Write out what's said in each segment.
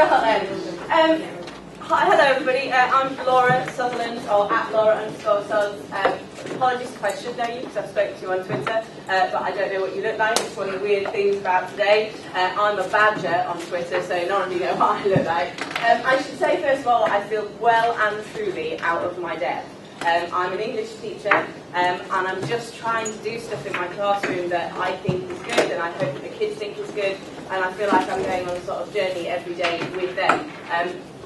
start then. Hi, hello everybody. I'm Laura Sutherland, or at Laura_Suz. Apologies if I should know you because I've spoken to you on Twitter, but I don't know what you look like. It's one of the weird things about today. I'm a badger on Twitter, so none of you know what I look like. I should say first of all, I feel well and truly out of my depth. I'm an English teacher, and I'm just trying to do stuff in my classroom that I think is good, and I hope that the kids think is good, and I feel like I'm going on a sort of journey every day with them.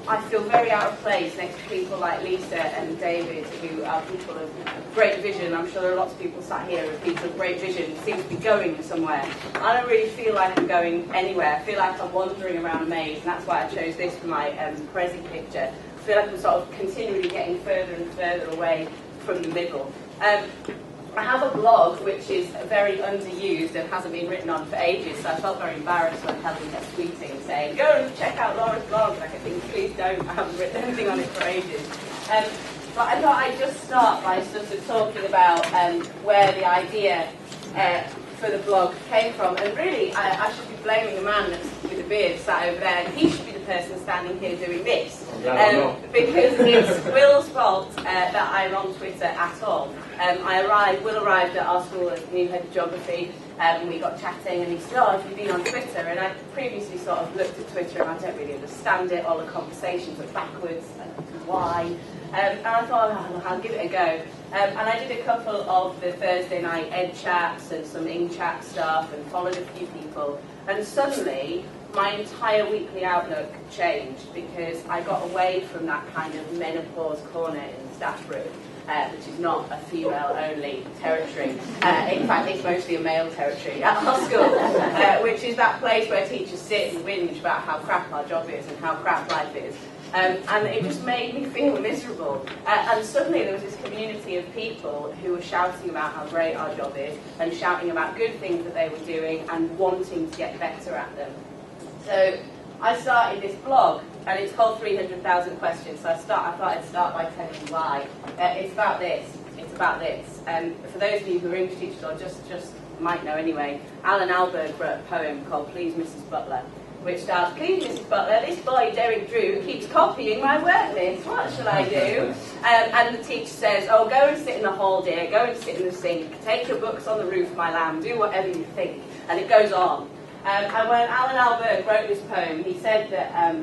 I feel very out of place next to people like Lisa and David, who are people of great vision. I'm sure there are lots of people sat here with people of great vision who seem to be going somewhere. I don't really feel like I'm going anywhere. I feel like I'm wandering around a maze, and that's why I chose this for my Prezi picture. I feel like I'm sort of continually getting further and further away from the middle. I have a blog which is very underused and hasn't been written on for ages, so I felt very embarrassed when Helen kept tweeting saying, go and check out Laura's blog. And I kept thinking, please don't, I haven't written anything on it for ages. But I thought I'd just start by sort of talking about where the idea for the blog came from. And really, I should be blaming the man with the beard sat over there, and he should be the person standing here doing this. Because it's Will's fault that I'm on Twitter at all. Will arrived at our school as new head of geography, and we got chatting, and he said, oh, have you been on Twitter? And I previously sort of looked at Twitter, and I don't really understand it, all the conversations are backwards, and why? And I thought, oh, I'll give it a go. And I did a couple of the Thursday night Ed chats and some Ing chat stuff, and followed a few people, and suddenly my entire weekly outlook changed, because I got away from that kind of menopause corner in the staff room, which is not a female-only territory. In fact, it's mostly a male territory at our school, which is that place where teachers sit and whinge about how crap our job is and how crap life is. And it just made me feel miserable. And suddenly there was this community of people who were shouting about how great our job is, and shouting about good things that they were doing, and wanting to get better at them. So I started this blog, and it's called 300,000 Questions. So I thought I'd start by telling you why. It's about this. It's about this. For those of you who are English teachers, or just might know anyway, Alan Alberg wrote a poem called Please Mrs. Butler, which starts, please Mrs. Butler, this boy Derek Drew keeps copying my work list. What shall I do? And the teacher says, oh, go and sit in the hall, dear. Go and sit in the sink. Take your books on the roof, my lamb. Do whatever you think. And it goes on. And when Alan Alberg wrote this poem, he said that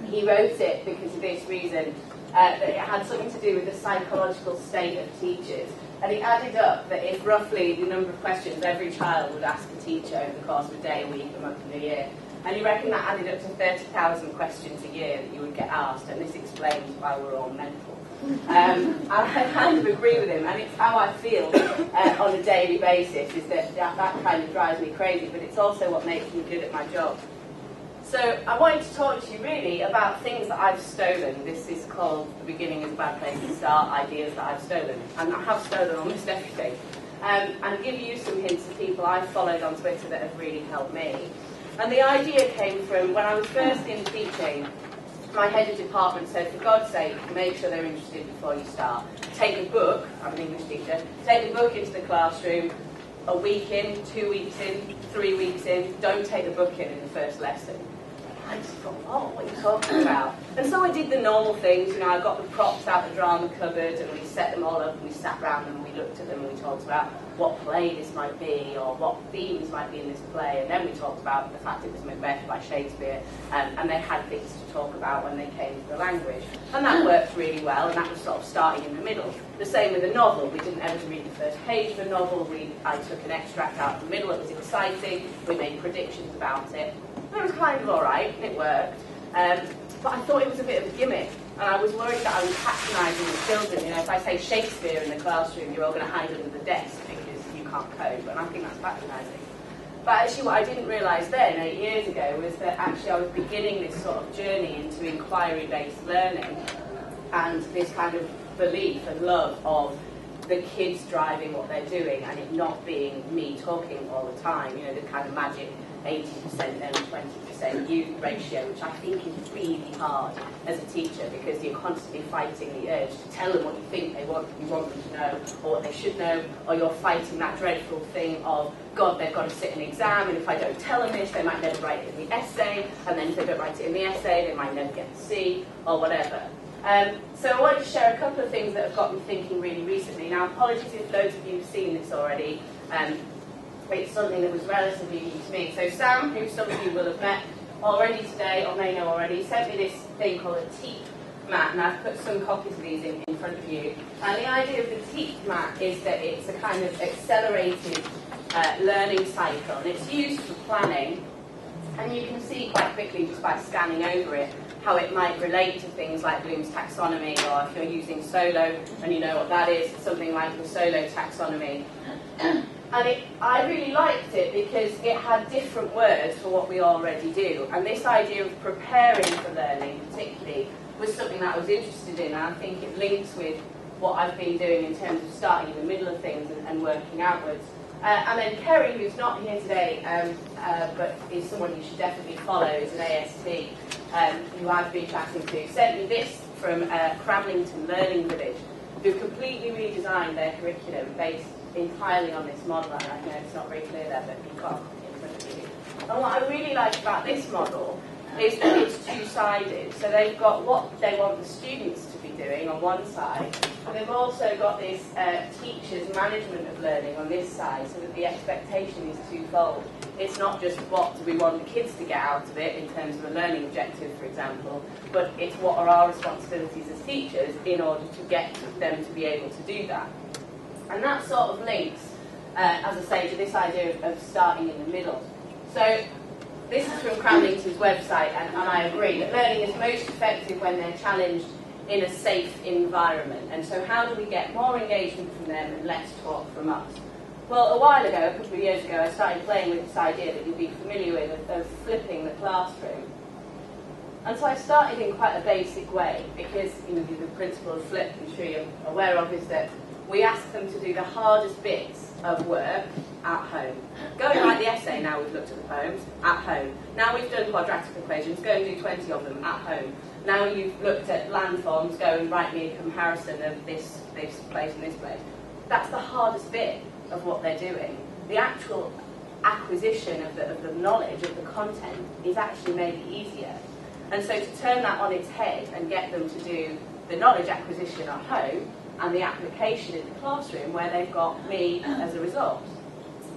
he wrote it because of this reason, that it had something to do with the psychological state of teachers. And he added up that if roughly the number of questions every child would ask a teacher over the course of a day, a week, a month, and a year, and he reckoned that added up to 30,000 questions a year that you would get asked, and this explains why we're all mental. And I kind of agree with him, and it's how I feel on a daily basis, is that kind of drives me crazy, but it's also what makes me good at my job. So I wanted to talk to you really about things that I've stolen. This is called The Beginning is a Bad Place to Start, ideas that I've stolen. And I have stolen almost everything. And give you some hints of people I've followed on Twitter that have really helped me. And the idea came from when I was first in teaching. My head of department said, for God's sake, make sure they're interested before you start. Take a book, I'm an English teacher, take a book into the classroom, a week in, 2 weeks in, 3 weeks in, don't take the book in the first lesson. I just thought, oh, what are you talking about? And so I did the normal things, you know, I got the props out the drama cupboard, and we set them all up, and we sat round them, and we looked at them, and we talked about what play this might be, or what themes might be in this play, and then we talked about the fact it was Macbeth by Shakespeare, and they had things to talk about when they came to the language. And that worked really well, and that was sort of starting in the middle. The same with a novel. We didn't ever read the first page of a novel. I took an extract out of the middle. It was exciting. We made predictions about it. It was kind of all right, it worked, but I thought it was a bit of a gimmick, and I was worried that I was patronising the children. You know, if I say Shakespeare in the classroom, you're all going to hide under the desk because you can't cope, and I think that's patronising. But actually what I didn't realise then, 8 years ago, was that actually I was beginning this sort of journey into inquiry-based learning, and this kind of belief and love of the kids driving what they're doing, and it not being me talking all the time, you know, the kind of magic 80% then 20% youth ratio, which I think is really hard as a teacher, because you're constantly fighting the urge to tell them what you think you want them to know, or what they should know, or you're fighting that dreadful thing of, God, they've got to sit an exam, and if I don't tell them this, they might never write it in the essay, and then if they don't write it in the essay, they might never get the C, or whatever. So I wanted to share a couple of things that have got me thinking really recently. Now, apologies if loads of you have seen this already. It's something that was relatively new to me. So Sam, who some of you will have met already today, or may know already, sent me this thing called a TEEP mat, and I've put some copies of these in front of you. And the idea of the TEEP mat is that it's a kind of accelerated learning cycle, and it's used for planning, and you can see quite quickly just by scanning over it how it might relate to things like Bloom's taxonomy, or if you're using Solo and you know what that is, something like the Solo taxonomy. And I really liked it because it had different words for what we already do, and this idea of preparing for learning particularly was something that I was interested in, and I think it links with what I've been doing in terms of starting in the middle of things and working outwards. And then Kerry, who's not here today, but is someone you should definitely follow, is an AST, who I've been chatting to, sent me this from Cramlington Learning Village, who completely redesigned their curriculum based entirely on this model. And I know it's not very clear there, but you've got it in front of you. And what I really like about this model is that it's two-sided. So they've got what they want the students to be doing on one side, and they've also got this teacher's management of learning on this side, so that the expectation is twofold. It's not just what do we want the kids to get out of it in terms of a learning objective, for example, but it's what are our responsibilities as teachers in order to get them to be able to do that. And that sort of links, as I say, to this idea of starting in the middle. So this is from Cramlington's website, and I agree that learning is most effective when they're challenged in a safe environment. And so how do we get more engagement from them and less talk from us? Well, a while ago, a couple of years ago, I started playing with this idea that you'll be familiar with of flipping the classroom. And so I started in quite a basic way, because the principle of flip, I'm sure you're aware of, is that we ask them to do the hardest bits of work at home. Go and write the essay, now we've looked at the poems, at home. Now we've done quadratic equations, go and do 20 of them at home. Now you've looked at landforms, go and write me a comparison of this place and this place. That's the hardest bit of what they're doing. The actual acquisition of the knowledge, of the content, is actually maybe easier. And so to turn that on its head and get them to do the knowledge acquisition at home and the application in the classroom, where they've got me as a result.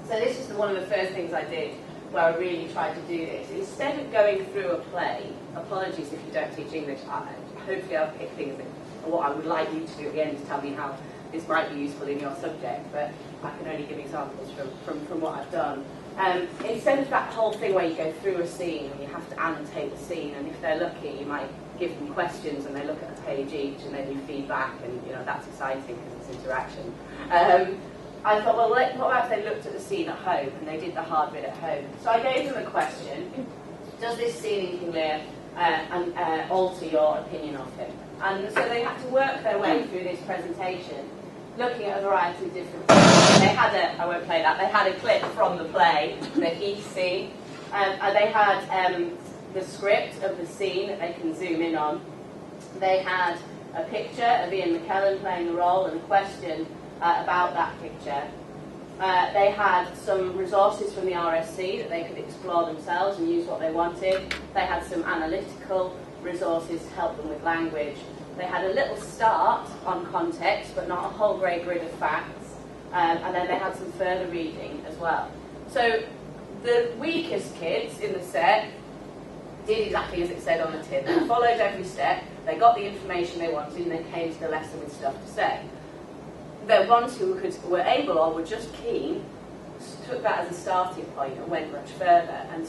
So this is one of the first things I did where I really tried to do this. Instead of going through a play, apologies if you don't teach English, hopefully I'll pick things that, what I would like you to do at the end is tell me how this might be useful in your subject, but I can only give examples from what I've done. Instead of that whole thing where you go through a scene and you have to annotate the scene, and if they're lucky you might give them questions and they look at a page each and then you feedback, and that's exciting because it's interaction. I thought, well, what about if they looked at the scene at home and they did the hard bit at home? So I gave them a question: does this scene in King Lear alter your opinion of him? And so they had to work their way through this presentation, looking at a variety of different things. They had I won't play that, they had a clip from the play that each scene, and they had the script of the scene that they can zoom in on. They had a picture of Ian McKellen playing the role and a question about that picture. They had some resources from the RSC that they could explore themselves and use what they wanted. They had some analytical resources to help them with language. They had a little start on context, but not a whole great grid of facts. And then they had some further reading as well. So the weakest kids in the set did exactly as it said on the tin. They followed every step, they got the information they wanted, and they came to the lesson with stuff to say. The ones who were able or were just keen took that as a starting point and went much further. And